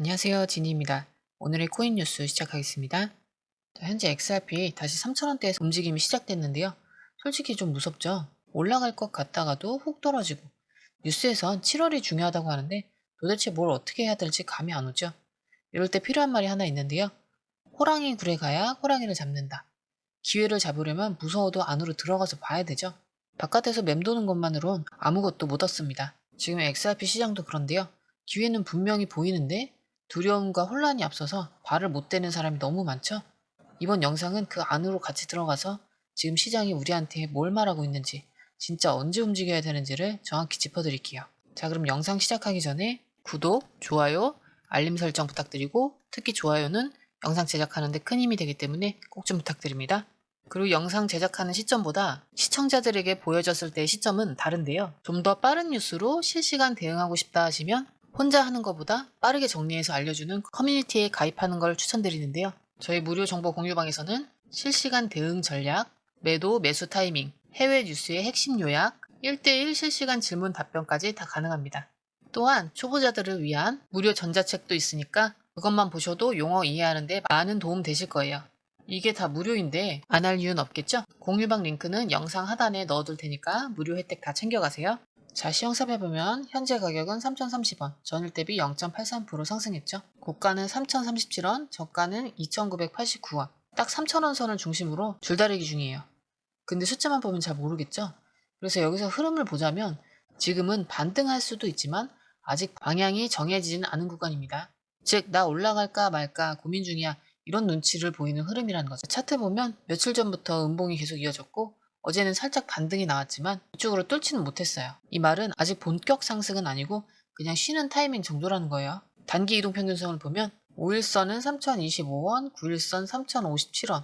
안녕하세요. 지니입니다. 오늘의 코인 뉴스 시작하겠습니다. 현재 XRP 다시 3,000원대에서 움직임이 시작됐는데요. 솔직히 좀 무섭죠? 올라갈 것 같다가도 훅 떨어지고 뉴스에선 7월이 중요하다고 하는데 도대체 뭘 어떻게 해야 될지 감이 안 오죠? 이럴 때 필요한 말이 하나 있는데요. 호랑이 굴에 가야 호랑이를 잡는다. 기회를 잡으려면 무서워도 안으로 들어가서 봐야 되죠. 바깥에서 맴도는 것만으론 아무것도 못 얻습니다. 지금 XRP 시장도 그런데요. 기회는 분명히 보이는데 두려움과 혼란이 앞서서 발을 못 대는 사람이 너무 많죠. 이번 영상은 그 안으로 같이 들어가서 지금 시장이 우리한테 뭘 말하고 있는지, 진짜 언제 움직여야 되는지를 정확히 짚어드릴게요. 자, 그럼 영상 시작하기 전에 구독, 좋아요, 알림 설정 부탁드리고, 특히 좋아요는 영상 제작하는데 큰 힘이 되기 때문에 꼭 좀 부탁드립니다. 그리고 영상 제작하는 시점보다 시청자들에게 보여졌을 때의 시점은 다른데요. 좀 더 빠른 뉴스로 실시간 대응하고 싶다 하시면 혼자 하는 것보다 빠르게 정리해서 알려주는 커뮤니티에 가입하는 걸 추천드리는데요. 저희 무료 정보 공유방에서는 실시간 대응 전략, 매도, 매수 타이밍, 해외 뉴스의 핵심 요약, 1대1 실시간 질문 답변까지 다 가능합니다. 또한 초보자들을 위한 무료 전자책도 있으니까 그것만 보셔도 용어 이해하는데 많은 도움 되실 거예요. 이게 다 무료인데 안 할 이유는 없겠죠? 공유방 링크는 영상 하단에 넣어둘 테니까 무료 혜택 다 챙겨가세요. 자, 시황 살펴보면 현재 가격은 3,030원, 전일 대비 0.83% 상승했죠. 고가는 3,037원, 저가는 2,989원. 딱 3,000원 선을 중심으로 줄다리기 중이에요. 근데 숫자만 보면 잘 모르겠죠? 그래서 여기서 흐름을 보자면 지금은 반등할 수도 있지만 아직 방향이 정해지진 않은 구간입니다. 즉, 나 올라갈까 말까 고민 중이야. 이런 눈치를 보이는 흐름이라는 거죠. 차트 보면 며칠 전부터 음봉이 계속 이어졌고 어제는 살짝 반등이 나왔지만 이쪽으로 뚫지는 못했어요. 이 말은 아직 본격 상승은 아니고 그냥 쉬는 타이밍 정도라는 거예요. 단기 이동평균선을 보면 5일선은 3,025원, 9일선 3,057원,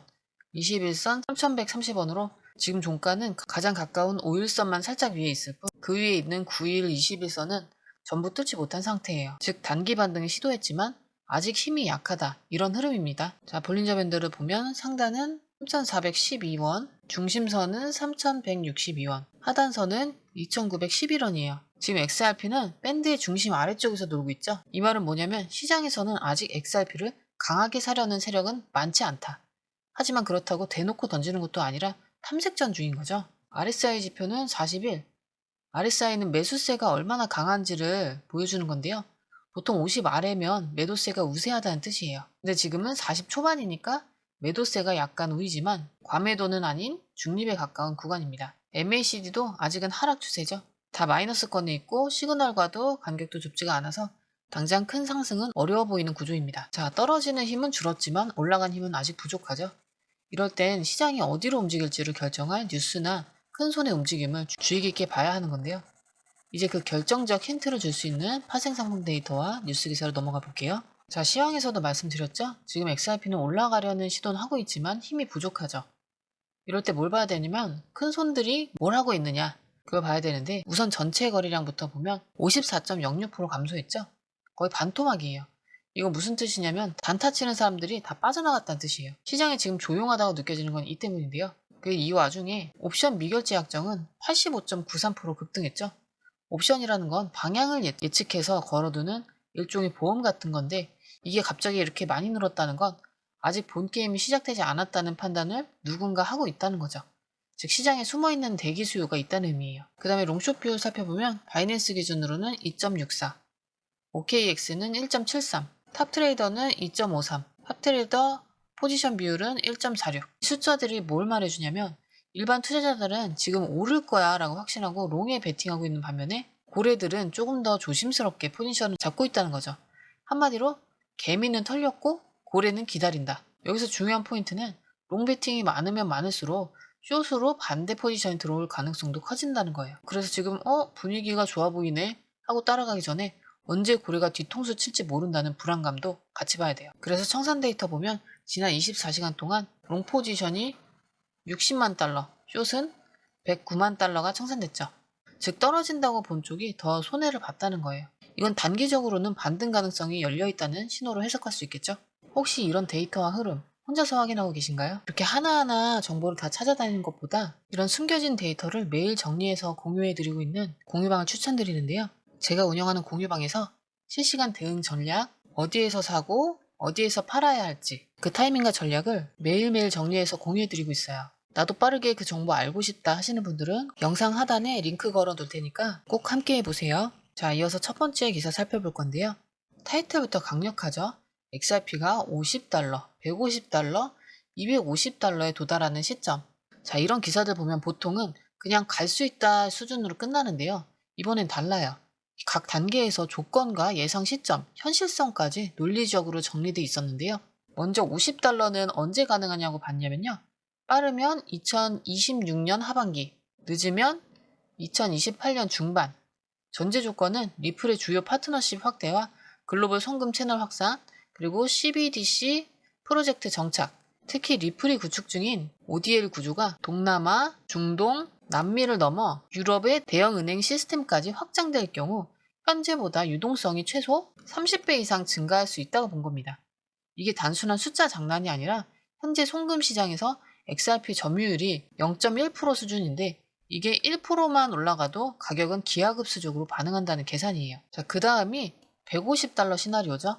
21선 3,130원으로 지금 종가는 가장 가까운 5일선만 살짝 위에 있을 뿐 그 위에 있는 9일, 21선은 전부 뚫지 못한 상태예요. 즉 단기 반등을 시도했지만 아직 힘이 약하다, 이런 흐름입니다. 자, 볼린저 밴드를 보면 상단은 3,412원, 중심선은 3,162원, 하단선은 2,911원이에요. 지금 XRP는 밴드의 중심 아래쪽에서 놀고 있죠. 이 말은 뭐냐면 시장에서는 아직 XRP를 강하게 사려는 세력은 많지 않다. 하지만 그렇다고 대놓고 던지는 것도 아니라 탐색전 중인 거죠. RSI 지표는 41. RSI는 매수세가 얼마나 강한지를 보여주는 건데요. 보통 50 아래면 매도세가 우세하다는 뜻이에요. 근데 지금은 40 초반이니까 매도세가 약간 우위지만 과매도는 아닌 중립에 가까운 구간입니다. MACD도 아직은 하락 추세죠. 다 마이너스권에 있고 시그널과도 간격도 좁지가 않아서 당장 큰 상승은 어려워 보이는 구조입니다. 자, 떨어지는 힘은 줄었지만 올라간 힘은 아직 부족하죠. 이럴 땐 시장이 어디로 움직일지를 결정할 뉴스나 큰 손의 움직임을 주의 깊게 봐야 하는 건데요. 이제 그 결정적 힌트를 줄 수 있는 파생상품 데이터와 뉴스 기사로 넘어가 볼게요. 자, 시황에서도 말씀드렸죠? 지금 XRP는 올라가려는 시도는 하고 있지만 힘이 부족하죠. 이럴 때 뭘 봐야 되냐면 큰 손들이 뭘 하고 있느냐, 그걸 봐야 되는데 우선 전체 거래량부터 보면 54.06% 감소했죠? 거의 반토막이에요. 이거 무슨 뜻이냐면 단타 치는 사람들이 다 빠져나갔다는 뜻이에요. 시장이 지금 조용하다고 느껴지는 건 이 때문인데요. 이 와중에 옵션 미결제 약정은 85.93% 급등했죠. 옵션이라는 건 방향을 예측해서 걸어두는 일종의 보험 같은 건데 이게 갑자기 이렇게 많이 늘었다는 건 아직 본 게임이 시작되지 않았다는 판단을 누군가 하고 있다는 거죠. 즉 시장에 숨어있는 대기 수요가 있다는 의미예요. 그 다음에 롱숏 비율 살펴보면 바이낸스 기준으로는 2.64, OKX는 1.73, 탑트레이더는 2.53, 탑트레이더 포지션 비율은 1.46. 이 숫자들이 뭘 말해주냐면 일반 투자자들은 지금 오를 거야 라고 확신하고 롱에 베팅하고 있는 반면에 고래들은 조금 더 조심스럽게 포지션을 잡고 있다는 거죠. 한마디로 개미는 털렸고 고래는 기다린다. 여기서 중요한 포인트는 롱 베팅이 많으면 많을수록 숏으로 반대 포지션이 들어올 가능성도 커진다는 거예요. 그래서 지금 분위기가 좋아 보이네 하고 따라가기 전에 언제 고래가 뒤통수 칠지 모른다는 불안감도 같이 봐야 돼요. 그래서 청산 데이터 보면 지난 24시간 동안 롱 포지션이 60만 달러, 숏은 109만 달러가 청산됐죠. 즉 떨어진다고 본 쪽이 더 손해를 봤다는 거예요. 이건 단기적으로는 반등 가능성이 열려있다는 신호로 해석할 수 있겠죠. 혹시 이런 데이터와 흐름 혼자서 확인하고 계신가요? 이렇게 하나하나 정보를 다 찾아다니는 것보다 이런 숨겨진 데이터를 매일 정리해서 공유해드리고 있는 공유방을 추천드리는데요. 제가 운영하는 공유방에서 실시간 대응 전략, 어디에서 사고 어디에서 팔아야 할지 그 타이밍과 전략을 매일매일 정리해서 공유해드리고 있어요. 나도 빠르게 그 정보 알고 싶다 하시는 분들은 영상 하단에 링크 걸어 놓을 테니까 꼭 함께 해보세요. 자, 이어서 첫 번째 기사 살펴볼 건데요. 타이틀부터 강력하죠. XRP가 $50, $150, $250에 도달하는 시점. 자, 이런 기사들 보면 보통은 그냥 갈 수 있다 수준으로 끝나는데요. 이번엔 달라요. 각 단계에서 조건과 예상 시점, 현실성까지 논리적으로 정리돼 있었는데요. 먼저 $50는 언제 가능하냐고 봤냐면요. 빠르면 2026년 하반기, 늦으면 2028년 중반. 전제 조건은 리플의 주요 파트너십 확대와 글로벌 송금 채널 확산, 그리고 CBDC 프로젝트 정착, 특히 리플이 구축 중인 ODL 구조가 동남아, 중동, 남미를 넘어 유럽의 대형 은행 시스템까지 확장될 경우 현재보다 유동성이 최소 30배 이상 증가할 수 있다고 본 겁니다. 이게 단순한 숫자 장난이 아니라 현재 송금 시장에서 XRP 점유율이 0.1% 수준인데 이게 1%만 올라가도 가격은 기하급수적으로 반응한다는 계산이에요. 자, 그 다음이 $150 시나리오죠.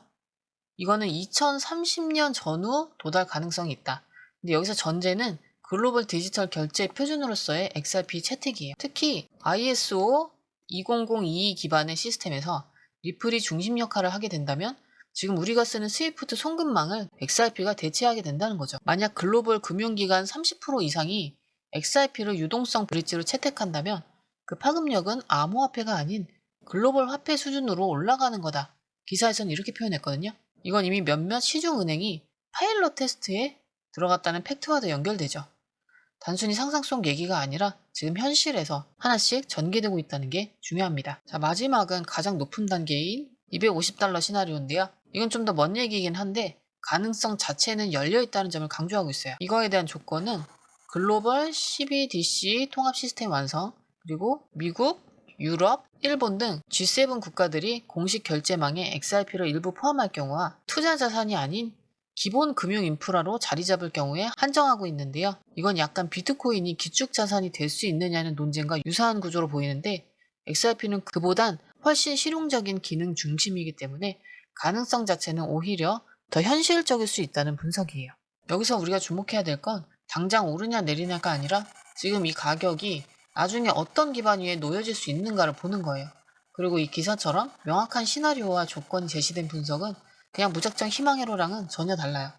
이거는 2030년 전후 도달 가능성이 있다. 근데 여기서 전제는 글로벌 디지털 결제 표준으로서의 XRP 채택이에요. 특히 ISO 20022 기반의 시스템에서 리플이 중심 역할을 하게 된다면 지금 우리가 쓰는 스위프트 송금망을 XRP가 대체하게 된다는 거죠. 만약 글로벌 금융기관 30% 이상이 XRP를 유동성 브릿지로 채택한다면 그 파급력은 암호화폐가 아닌 글로벌 화폐 수준으로 올라가는 거다. 기사에서는 이렇게 표현했거든요. 이건 이미 몇몇 시중은행이 파일럿 테스트에 들어갔다는 팩트와도 연결되죠. 단순히 상상 속 얘기가 아니라 지금 현실에서 하나씩 전개되고 있다는 게 중요합니다. 자, 마지막은 가장 높은 단계인 $250 시나리오인데요. 이건 좀 더 먼 얘기이긴 한데 가능성 자체는 열려 있다는 점을 강조하고 있어요. 이거에 대한 조건은 글로벌 CBDC 통합 시스템 완성, 그리고 미국, 유럽, 일본 등 G7 국가들이 공식 결제망에 XRP를 일부 포함할 경우와 투자 자산이 아닌 기본 금융 인프라로 자리 잡을 경우에 한정하고 있는데요. 이건 약간 비트코인이 기축 자산이 될 수 있느냐는 논쟁과 유사한 구조로 보이는데 XRP는 그보단 훨씬 실용적인 기능 중심이기 때문에 가능성 자체는 오히려 더 현실적일 수 있다는 분석이에요. 여기서 우리가 주목해야 될 건 당장 오르냐 내리냐가 아니라 지금 이 가격이 나중에 어떤 기반 위에 놓여질 수 있는가를 보는 거예요. 그리고 이 기사처럼 명확한 시나리오와 조건이 제시된 분석은 그냥 무작정 희망회로랑은 전혀 달라요.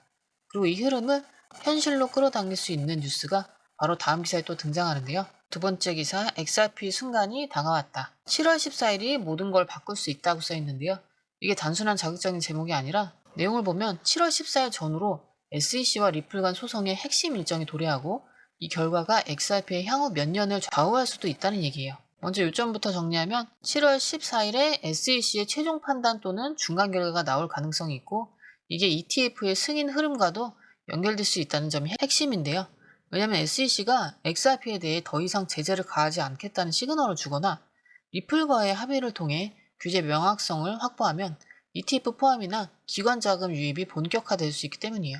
그리고 이 흐름을 현실로 끌어당길 수 있는 뉴스가 바로 다음 기사에 또 등장하는데요. 두 번째 기사, XRP 순간이 다가왔다. 7월 14일이 모든 걸 바꿀 수 있다고 써 있는데요. 이게 단순한 자극적인 제목이 아니라 내용을 보면 7월 14일 전후로 SEC와 리플 간 소송의 핵심 일정이 도래하고 이 결과가 XRP의 향후 몇 년을 좌우할 수도 있다는 얘기예요. 먼저 요점부터 정리하면 7월 14일에 SEC의 최종 판단 또는 중간 결과가 나올 가능성이 있고 이게 ETF의 승인 흐름과도 연결될 수 있다는 점이 핵심인데요. 왜냐하면 SEC가 XRP에 대해 더 이상 제재를 가하지 않겠다는 시그널을 주거나 리플과의 합의를 통해 규제 명확성을 확보하면 ETF 포함이나 기관 자금 유입이 본격화될 수 있기 때문이에요.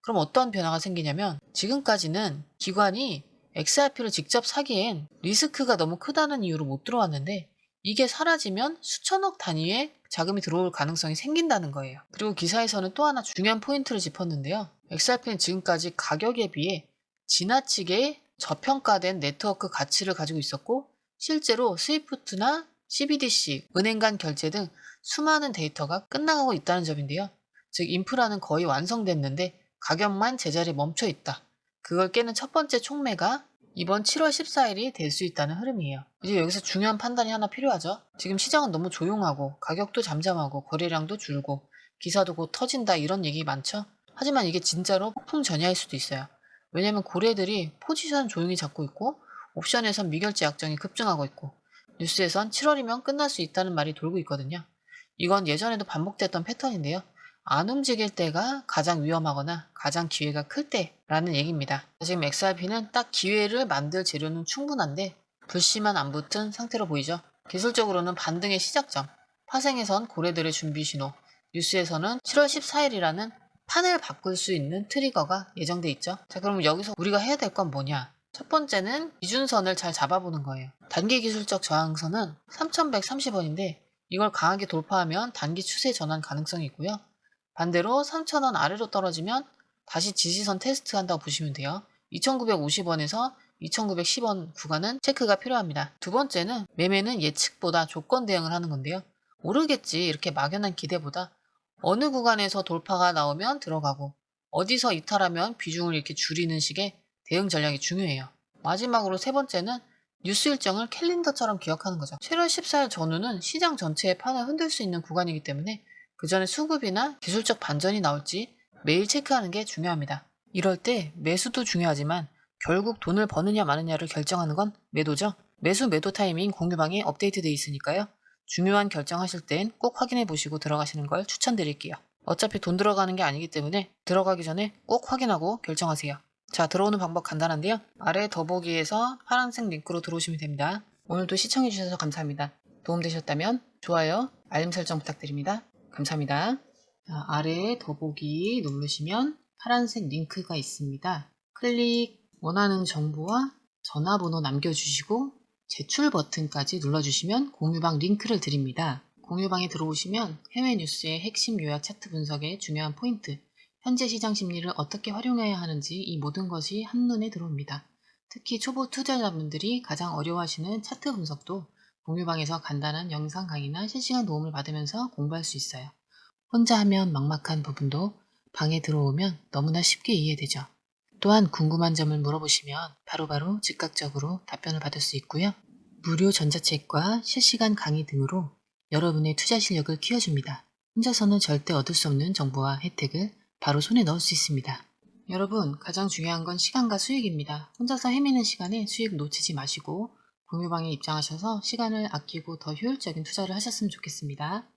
그럼 어떤 변화가 생기냐면 지금까지는 기관이 XRP를 직접 사기엔 리스크가 너무 크다는 이유로 못 들어왔는데 이게 사라지면 수천억 단위의 자금이 들어올 가능성이 생긴다는 거예요. 그리고 기사에서는 또 하나 중요한 포인트를 짚었는데요. XRP는 지금까지 가격에 비해 지나치게 저평가된 네트워크 가치를 가지고 있었고 실제로 스위프트나 CBDC, 은행 간 결제 등 수많은 데이터가 끝나가고 있다는 점인데요. 즉 인프라는 거의 완성됐는데 가격만 제자리에 멈춰 있다. 그걸 깨는 첫 번째 촉매가 이번 7월 14일이 될 수 있다는 흐름이에요. 이제 여기서 중요한 판단이 하나 필요하죠. 지금 시장은 너무 조용하고 가격도 잠잠하고 거래량도 줄고 기사도 곧 터진다 이런 얘기 많죠. 하지만 이게 진짜로 폭풍 전야일 수도 있어요. 왜냐면 고래들이 포지션 조용히 잡고 있고 옵션에선 미결제 약정이 급증하고 있고 뉴스에선 7월이면 끝날 수 있다는 말이 돌고 있거든요. 이건 예전에도 반복됐던 패턴인데요. 안 움직일 때가 가장 위험하거나 가장 기회가 클 때라는 얘기입니다. 지금 XRP는 딱 기회를 만들 재료는 충분한데 불씨만 안 붙은 상태로 보이죠. 기술적으로는 반등의 시작점, 파생에선 고래들의 준비 신호, 뉴스에서는 7월 14일이라는 판을 바꿀 수 있는 트리거가 예정돼 있죠. 자, 그럼 여기서 우리가 해야 될 건 뭐냐? 첫 번째는 기준선을 잘 잡아보는 거예요. 단기 기술적 저항선은 3,130원인데 이걸 강하게 돌파하면 단기 추세 전환 가능성이 있고요. 반대로 3,000원 아래로 떨어지면 다시 지지선 테스트한다고 보시면 돼요. 2,950원에서 2,910원 구간은 체크가 필요합니다. 두 번째는 매매는 예측보다 조건 대응을 하는 건데요. 오르겠지 이렇게 막연한 기대보다 어느 구간에서 돌파가 나오면 들어가고 어디서 이탈하면 비중을 이렇게 줄이는 식의 대응 전략이 중요해요. 마지막으로 세 번째는 뉴스 일정을 캘린더처럼 기억하는 거죠. 7월 14일 전후는 시장 전체의 판을 흔들 수 있는 구간이기 때문에 그 전에 수급이나 기술적 반전이 나올지 매일 체크하는 게 중요합니다. 이럴 때 매수도 중요하지만 결국 돈을 버느냐 마느냐를 결정하는 건 매도죠. 매수 매도 타이밍 공유방에 업데이트되어 있으니까요. 중요한 결정하실 땐 꼭 확인해 보시고 들어가시는 걸 추천드릴게요. 어차피 돈 들어가는 게 아니기 때문에 들어가기 전에 꼭 확인하고 결정하세요. 자, 들어오는 방법 간단한데요. 아래 더보기에서 파란색 링크로 들어오시면 됩니다. 오늘도 시청해주셔서 감사합니다. 도움되셨다면 좋아요, 알림 설정 부탁드립니다. 감사합니다. 자, 아래 더보기 누르시면 파란색 링크가 있습니다. 클릭, 원하는 정보와 전화번호 남겨주시고 제출 버튼까지 눌러주시면 공유방 링크를 드립니다. 공유방에 들어오시면 해외 뉴스의 핵심 요약 차트 분석의 중요한 포인트, 현재 시장 심리를 어떻게 활용해야 하는지 이 모든 것이 한눈에 들어옵니다. 특히 초보 투자자분들이 가장 어려워하시는 차트 분석도 공유방에서 간단한 영상 강의나 실시간 도움을 받으면서 공부할 수 있어요. 혼자 하면 막막한 부분도 방에 들어오면 너무나 쉽게 이해되죠. 또한 궁금한 점을 물어보시면 바로바로 즉각적으로 답변을 받을 수 있고요. 무료 전자책과 실시간 강의 등으로 여러분의 투자 실력을 키워줍니다. 혼자서는 절대 얻을 수 없는 정보와 혜택을 바로 손에 넣을 수 있습니다. 여러분, 가장 중요한 건 시간과 수익입니다. 혼자서 헤매는 시간에 수익 놓치지 마시고 공유방에 입장하셔서 시간을 아끼고 더 효율적인 투자를 하셨으면 좋겠습니다.